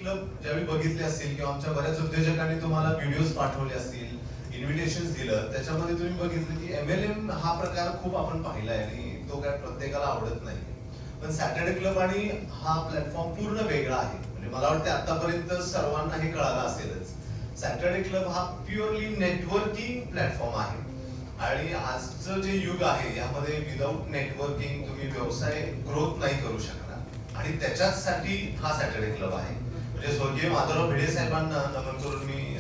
Club ज्यावेळी बघितले असतील किंवा आमच्या बऱ्याच उद्योजकांनी तुम्हाला व्हिडिओज पाठवले असतील, इन्व्हिटेशन दिलं, त्याच्यामध्ये तुम्ही बघितलं की MLM हा प्रकार खूप आपण पाहिलाय आणि तो काय प्रत्येकाला आवडत नाही. पण सॅटर्डे क्लब आणि हा प्लॅटफॉर्म पूर्ण वेगळा आहे. म्हणजे मला वाटतं आतापर्यंत सर्वांना हे कळालं असेलच. सॅटर्डे क्लब हा प्युअरली नेटवर्किंग प्लॅटफॉर्म आहे आणि आजचं जे युग आहे यामध्ये विदाउट नेटवर्किंग तुम्ही व्यवसाय ग्रोथ नाही करू शकणार आणि त्याच्यासाठी हा सॅटर्डे क्लब आहे. म्हणजे स्वर्गीय माधवराव भिडे साहेबांना नमन करून मी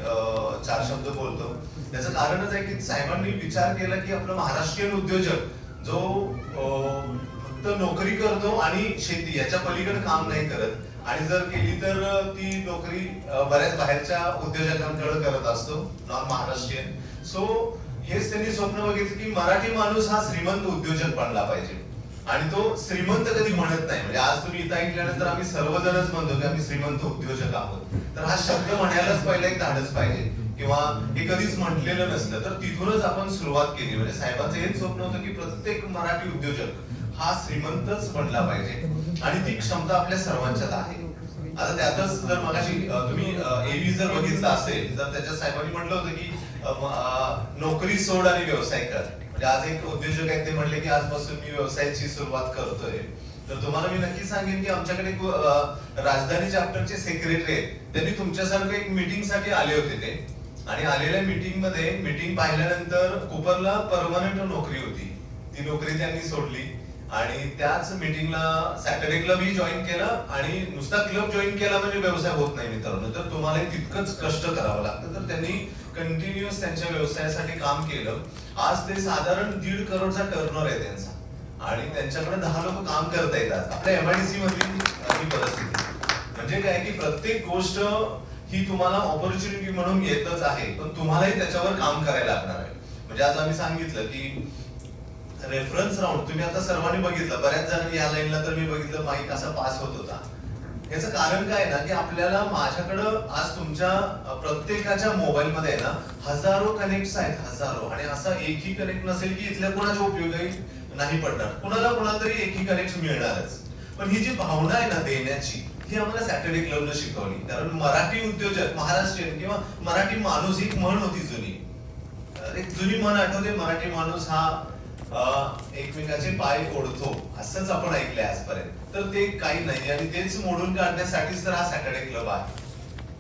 4 शब्द बोलतो. त्याचं कारणच आहे की साहेबांनी विचार केला की आपला महाराष्ट्रीयन उद्योजक जो फक्त नोकरी करतो आणि शेती याच्या पलीकडे काम नाही करत आणि जर केली तर ती नोकरी बऱ्याच बाहेरच्या उद्योजकांकडे करत असतो, नॉन महाराष्ट्रीयन. सो हेच त्यांनी स्वप्न बघितलं की मराठी माणूस हा श्रीमंत उद्योजक बनला पाहिजे आणि तो श्रीमंत कधी म्हणत नाही. म्हणजे आज तुम्ही इथं ऐकल्यानंतर आम्ही सर्वजणच म्हणतो की आम्ही श्रीमंत उद्योजक आहोत, तर हा शब्द म्हणायलाच पहिला एक धाडस पाहिजे किंवा हे कधीच म्हटलेलं नसलं. तर तिथूनच आपण सुरुवात केली. म्हणजे साहेबांचं हेच स्वप्न होतं की प्रत्येक मराठी उद्योजक हा श्रीमंतच बनला पाहिजे आणि ती क्षमता आपल्या सर्वांच्यात आहे. आता त्यातच जर मगाशी तुम्ही एबी जर बघितलं असेल तर त्याच्यात साहेबांनी म्हटलं होतं की नोकरी सोड आणि व्यवसाय कर. म्हणजे आज एक उद्योजक आहेत ते म्हणले की आजपासून मी व्यवसायाची सुरुवात करतोय. तर तुम्हाला मी नक्की सांगेन की आमच्याकडे राजधानी चॅप्टरचे सेक्रेटरी आहेत, त्यांनी तुमच्यासारखं एक मीटिंग साठी आले होते ते आणि आलेल्या मीटिंग मध्ये मीटिंग पाहिल्यानंतर कुपरला परमनंट नोकरी होती, ती नोकरी त्यांनी सोडली आणि त्याच मीटिंगला सॅटर्डे क्लब ही जॉईन केला आणि नुसता क्लब जॉईन केला म्हणजे व्यवसाय होत नाही मित्रांनो. तर तुम्हाला तितकंच कष्ट करावं लागतं. तर त्यांनी कंटिन्युअस त्यांच्या व्यवसायासाठी काम केलं. आज ते साधारण 1.5 करोडचा टर्नओव्हर आहे त्यांचा आणि त्यांच्याकडे 10 लोक काम करता येतात. आपल्या MIDC मधली ही परिस्थिती म्हणजे काय की प्रत्येक गोष्ट ही तुम्हाला ऑपॉर्च्युनिटी म्हणून येतच आहे, पण तुम्हालाही त्याच्यावर काम करायला लागणार आहे. म्हणजे आज आम्ही सांगितलं की रेफरन्स राऊंड तुम्ही आता सर्वांनी बघितलं, बऱ्याच जणांनी या लाईनला तर मी बघितलं माईक असा पास होत होता. याचं कारण काय ना की आपल्याला माझ्याकडं आज तुमच्या प्रत्येकाच्या मोबाईल मध्ये ना हजारो कनेक्ट आहेत, हजारो, आणि असा एकही कनेक्ट नसेल की इथल्या कोणाच्या उपयोगी नाही पडणार. कोणाला तरी एकही कनेक्ट मिळणारच. पण ही जी भावना आहे ना देण्याची, ही आम्हाला सॅटर्डे क्लबनं शिकवली. कारण मराठी उद्योजक, महाराष्ट्रीयन किंवा मराठी माणूस, एक म्हण होती जुनी, एक जुनी म्हण आठवते, मराठी माणूस हा एकमेकाचे पाय ओढतो, असंच आपण ऐकलंय आजपर्यंत. तर ते काही नाही आणि तेच मोडून काढण्यासाठीच तर हा सॅटर्डे क्लब आहे.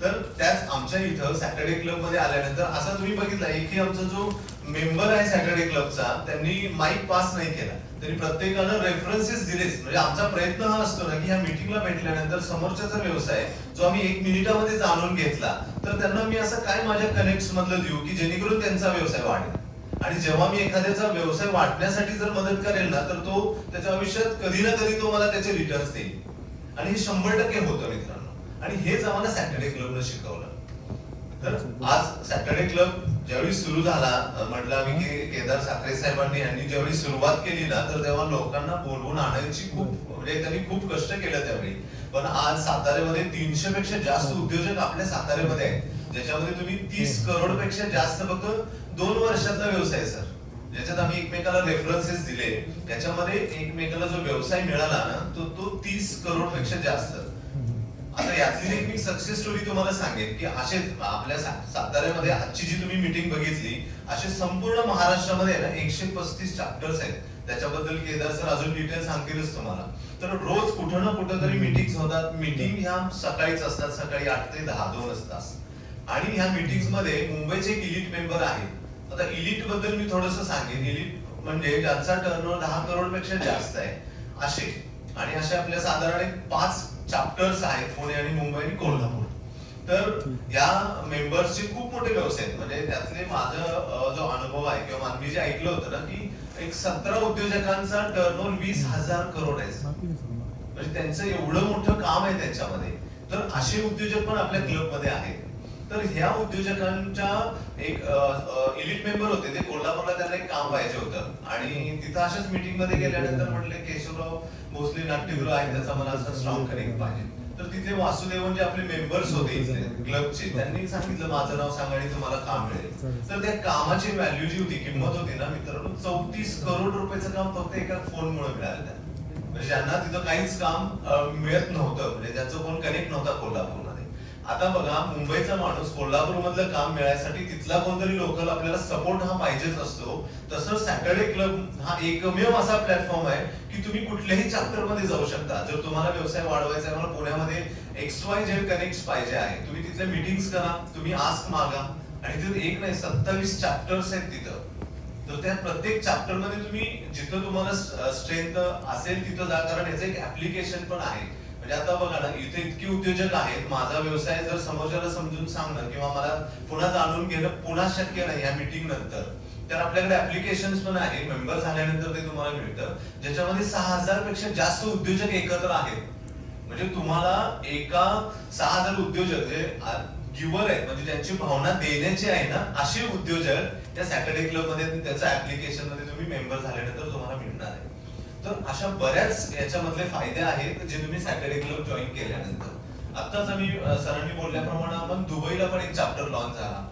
तर त्याच आमच्या इथं सॅटर्डे क्लब मध्ये आल्यानंतर असा तुम्ही बघितला की आमचा जो मेंबर आहे सॅटर्डे क्लबचा, त्यांनी माईक पास नाही केला, तरी प्रत्येकानं रेफरन्सेस दिलेच. म्हणजे आमचा प्रयत्न हा असतो ना की ह्या मीटिंगला भेटल्यानंतर समोरच्याचा व्यवसाय जो आम्ही 1 मिनिटामध्ये जाणून घेतला, तर त्यांना मी असं काय माझ्या कनेक्ट मधलं देऊ की जेणेकरून त्यांचा व्यवसाय वाढेल. आणि जेव्हा मी एखाद्याचा व्यवसाय वाढण्यासाठी जर मदत करेल ना, तर तो त्याच्या आयुष्यात कधी ना कधी तो मला त्याचे रिटर्न्स देईल आणि हे 100% होतं मित्रांनो. आणि हेच आम्हाला सॅटर्डे क्लबनं शिकवलं. तर आज सॅटर्डे क्लब ज्यावेळी सुरू झाला, म्हटलं आम्ही की केदार साखरे साहेबांनी यांनी ज्यावेळी सुरुवात केली ना, तर तेव्हा लोकांना बोलवून आणायची खूप, म्हणजे त्यांनी खूप कष्ट केलं त्यावेळी. पण आज साताऱ्यामध्ये 300 पेक्षा जास्त उद्योजक आपल्या साताऱ्यामध्ये आहेत, ज्याच्यामध्ये तुम्ही 30 करोड पेक्षा जास्त फक्त 2 वर्षातला व्यवसाय सर, ज्याच्यात आम्ही एकमेकाला रेफरन्सेस दिले, त्याच्यामध्ये एकमेकाला जो व्यवसाय मिळाला ना, तो 30 करोड पेक्षा जास्त. आता यातली एक मी सक्सेस स्टोरी तुम्हाला सांगेन की असे आपल्या साताऱ्यामध्ये आजची जी तुम्ही मीटिंग बघितली, असे संपूर्ण महाराष्ट्रामध्ये ना 135 चॅप्टर्स आहेत. त्याच्याबद्दल केदार सर अजून डिटेल सांगतीलच तुम्हाला. तर रोज कुठं ना कुठं तरी मीटिंग्स होतात. मीटिंग ह्या सकाळीच असतात, सकाळी 8 ते 10, 2 तास. आणि ह्या मीटिंग्स मध्ये मुंबईचे इलिट मेंबर आहेत. आता इलिट बद्दल मी थोडंसं सांगेन. इलिट म्हणजे ज्यांचा टर्नओव्हर 10 करोड पेक्षा जास्त आहे असे, आणि असे आपल्या साधारण 5 चॅप्टर्स आहेत, पुणे आणि मुंबई आणि कोल्हापूर. तर या मेंबर्सचे खूप मोठे व्यवसाय आहेत. म्हणजे त्यातले माझा जो अनुभव आहे किंवा मी जे ऐकलं होतं ना की एक 17 उद्योजकांचा टर्नओव्हर 20,000 करोड आहे. म्हणजे त्यांचं एवढं मोठं काम आहे त्यांच्यामध्ये. तर असे उद्योजक पण आपल्या क्लब मध्ये आहेत. तर ह्या उद्योजकांच्या एक इलिट मेंबर होते, ते कोल्हापूरला त्यांना एक काम पाहिजे होतं आणि तिथं अशाच मीटिंग मध्ये गेल्यानंतर म्हटले केशवराव भोसले नाट्यगृह आहे, त्याचा मला असं स्ट्रॉंग कनेक्ट पाहिजे. तर तिथे वासुदेवन जे आपले मेंबर्स होते क्लबचे, त्यांनी सांगितलं माझं नाव सांगा आणि तुम्हाला काम मिळेल. तर त्या कामाची व्हॅल्यू जी होती, किंमत होती ना मित्रांनो, 34 करोड रुपयाचं काम फक्त एका फोनमुळे मिळालं. म्हणजे ज्यांना तिथं काहीच काम मिळत नव्हतं, म्हणजे ज्यांचं फोन कनेक्ट नव्हता कोल्हापूरमध्ये. आता बघा, मुंबईचा माणूस कोल्हापूर मधलं काम मिळायसाठी तिथला कोणतरी लोकल आपल्याला सपोर्ट हा पाहिजेच असतो. तसं सॅटर्डे क्लब हा एकमेव असा प्लॅटफॉर्म आहे की तुम्ही कुठल्याही चॅप्टर मध्ये जाऊ शकता. जर तुम्हाला व्यवसाय वाढवायचा आहे, मला पुण्यामध्ये XYZ कनेक्ट पाहिजे आहे, तुम्ही तिथल्या मीटिंग्स करा, तुम्ही आस्क मागा, आणि तिथे एक नाही 27 चॅप्टर्स आहेत तिथं. तर त्या प्रत्येक चॅप्टर मध्ये तुम्ही जिथं तुम्हाला स्ट्रेंथ असेल तिथं जा, कारण याचं एक ऍप्लिकेशन पण आहे. म्हणजे आता बघा ना, इथे इतके उद्योजक आहेत, माझा व्यवसाय जर समोरच्याला समजून सांगणं किंवा मला पुन्हा जाणून घेणं पुन्हा शक्य नाही या मीटिंग नंतर, तर आपल्याकडे ऍप्लिकेशन्स पण आहे, मेंबर झाल्यानंतर ते तुम्हाला मिळतं, ज्याच्यामध्ये 6000 पेक्षा जास्त उद्योजक एकत्र आहेत. म्हणजे तुम्हाला एका 6000 उद्योजक जे गिव्हर आहेत, म्हणजे ज्यांची भावना देण्याची आहे ना, असे उद्योजक त्या सॅटर्डे क्लब मध्ये, त्याच्या ऍप्लिकेशन मध्ये तुम्ही मेंबर झाल्यानंतर तुम्हाला मिळणार आहे. तर अशा बऱ्याच याच्यामधले फायदे आहेत जे तुम्ही सॅटर्डे क्लब जॉईन केल्यानंतर. आताच आम्ही सरांनी बोलल्याप्रमाणे आपण दुबईला पण एक चॅप्टर लॉन्च झाला.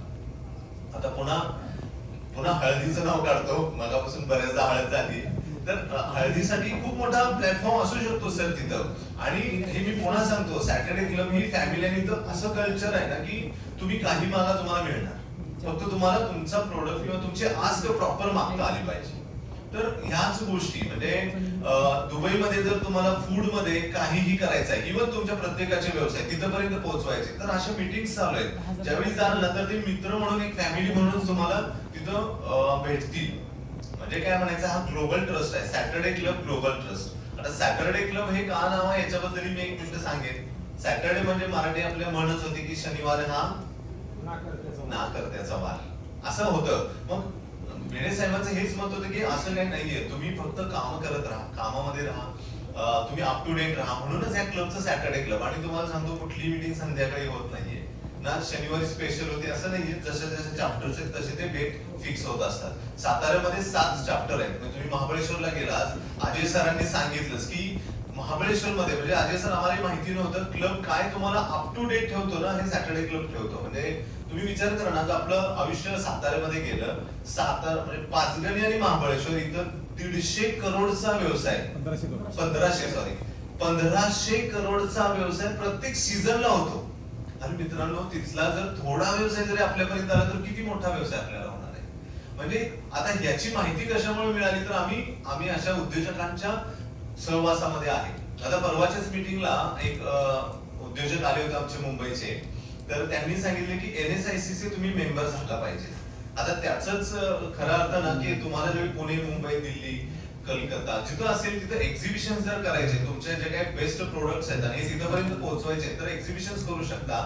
आता पुन्हा हळदीचं नाव काढतो, मगापासून बऱ्याचदा हळद झाली, तर हळदीसाठी खूप मोठा प्लॅटफॉर्म असू शकतो सर तिथं. आणि हे मी पुन्हा सांगतो, सॅटर्डे क्लब ही फॅमिली आणि असं कल्चर आहे ना की तुम्ही काही मागा तुम्हाला मिळणार, फक्त तुम्हाला तुमचा प्रोडक्ट किंवा तुमची आस्क प्रॉपर मागता आली पाहिजे. तर ह्याच गोष्टी म्हणजे दुबईमध्ये जर तुम्हाला फूड मध्ये काहीही करायचं आहे, इव्हन तुमच्या प्रत्येकाचे व्यवसाय तिथपर्यंत पोहोचवायचे, तर अशा मीटिंग चालू आहेत. ज्यावेळी जाल ना, तर ते मित्र म्हणून, एक फॅमिली म्हणून तुम्हाला तिथं भेटतील. म्हणजे काय म्हणायचं, हा ग्लोबल ट्रस्ट आहे, सॅटर्डे क्लब ग्लोबल ट्रस्ट. आता सॅटर्डे क्लब हे का नाव आहे याच्याबद्दल मी एक मिनिट सांगेन. सॅटर्डे म्हणजे मराठी आपल्या म्हणच होती की शनिवार हा नाकर्त्याचा वार, असं होतं. मग भिडे साहेबांचं हेच मत होतं की असं काही नाहीये, तुम्ही फक्त काम करत राहा, कामामध्ये राहा, तुम्ही अप टू डेट राहा. म्हणूनच या क्लबचं सॅटर्डे क्लब. आणि तुम्हाला सांगतो, कुठली मीटिंग संध्याकाळी होत नाहीये ना, शनिवारी स्पेशल होते असं नाहीये. जसे जसे चॅप्टर्स आहेत तसे ते डेट फिक्स होत असतात. साताऱ्यामध्ये 7 चॅप्टर आहेत. म्हणजे तुम्ही महाबळेश्वरला गेलात, अजय सरांनी सांगितलंच की महाबळेश्वर मध्ये, म्हणजे अजय सर आम्हाला माहिती नव्हतं, क्लब काय तुम्हाला अप टू डेट ठेवतो ना, हे सॅटर्डे क्लब ठेवतो. म्हणजे तुम्ही विचार करा ना, आपलं आयुष्य साताऱ्यामध्ये गेलं, सातारा म्हणजे पाचगणी आणि महाबळेश्वर इथं 150 करोडचा व्यवसाय, 1500 करोडचा व्यवसाय प्रत्येक सीझनला होतो. आणि मित्रांनो, तिथला जर थोडा व्यवसाय जरी आपल्यापर्यंत आला तर किती मोठा व्यवसाय आपल्याला होणार आहे. म्हणजे आता याची माहिती कशामुळे मिळाली, तर आम्ही अशा उद्योजकांच्या सहवासामध्ये आहे. आता परवाच्याच मीटिंगला एक उद्योजक आले होते आमचे मुंबईचे, तर त्यांनी सांगितले की NSIC तुम्ही मेंबर झाला पाहिजे. आता त्याच खरा अर्थ ना की तुम्हाला जेव्हा पुणे, मुंबई, दिल्ली, कलकत्ता जिथं असेल तिथं एक्झिबिशन जर करायचे, तुमचे जे काही बेस्ट प्रोडक्ट्स आहेत आणि तिथपर्यंत पोहोचवायचे, तर एक्झिबिशन करू शकता.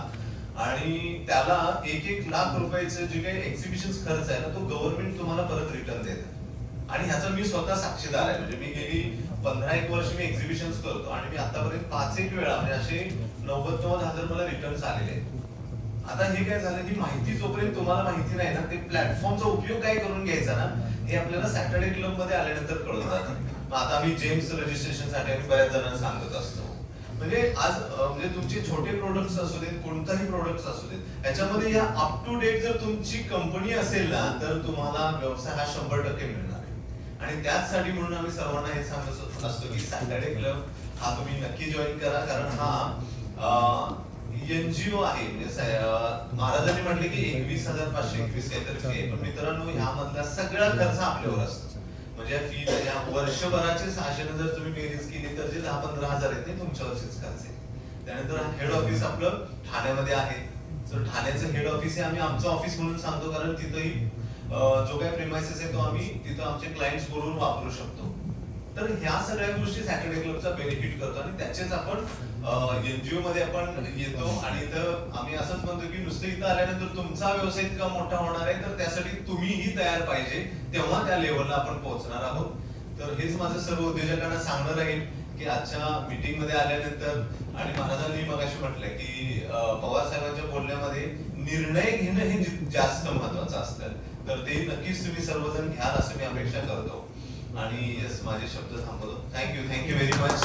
आणि त्याला 1-1 लाख रुपयाचं जे काही एक्झिबिशन खर्च आहे ना, तो गव्हर्नमेंट तुम्हाला परत रिटर्न देतं. आणि ह्याचा मी स्वतः साक्षीदार आहे. म्हणजे मी गेली 15-1 वर्ष मी एक्झिबिशन करतो आणि मी आतापर्यंत 5-1 वेळा म्हणजे असे 90,000 मला रिटर्न्स आलेले आहेत. आता हे काय झालं की माहिती जोपर्यंत तुम्हाला माहिती नाही ना, ते प्लॅटफॉर्मचा उपयोग काय करून घ्यायचा ना, हे आपल्याला सॅटर्डे क्लब मध्ये आल्यानंतर कळून जातं. मग आता आम्ही जेम्स रजिस्ट्रेशन साठी आम्ही बऱ्याच जणांना सांगत असतो. म्हणजे आज म्हणजे तुमचे छोटे प्रोडक्ट्स असू देत, कोणताही प्रोडक्ट्स असू देत, याच्यामध्ये या अप टू डेट जर तुमची कंपनी असेल ना, तर तुम्हाला व्यवसाय हा 100% मिळणार आहे. आणि त्याचसाठी म्हणून आम्ही सर्वांना हे सांगत असतो की सॅटर्डे क्लब हा तुम्ही नक्की जॉईन करा. कारण हा NGO आहे. म्हणजे महाराजांनी म्हटले की 21,521 काहीतरी फी आहे, पण मित्रांनो ह्यामधला सगळा खर्च आपल्यावर असतो. म्हणजे फी या वर्षभराचे 600 जर तुम्ही बेरीज केली तर जे 10-15 हजार आहेत ते तुमच्यावरचेच खर्च आहे. त्यानंतर हेड ऑफिस आपलं ठाण्यामध्ये आहे. तर ठाण्याचं हेड ऑफिस आहे आम्ही आमचं ऑफिस म्हणून सांगतो, कारण तिथंही जो काही प्रेमायसेस आहे तो आम्ही तिथं आमचे क्लायंट्स बोलून वापरू शकतो. तर ह्या सगळ्या गोष्टी सॅटर्डे क्लबचा बेनिफिट करतो आणि त्याचेच आपण NGO मध्ये आपण येतो. आणि इथं आम्ही असंच म्हणतो की नुसतं इथं आल्यानंतर तुमचा व्यवसाय इतका मोठा होणार आहे, तर त्यासाठी तुम्हीही तयार पाहिजे, तेव्हा त्या लेवलला आपण पोहोचणार आहोत. तर हेच माझं सर्व उद्योजकांना सांगणं राहील की आजच्या मीटिंग मध्ये आल्यानंतर, आणि महाराजांनी मगाशी म्हटलंय की पवार साहेबांच्या बोलण्यामध्ये निर्णय घेणं हे जास्त महत्वाचं असतं. तर ते नक्कीच तुम्ही सर्वजण घ्याल असं मी अपेक्षा करतो. आणि यस, माझे शब्द थांबवतो. Thank you very much.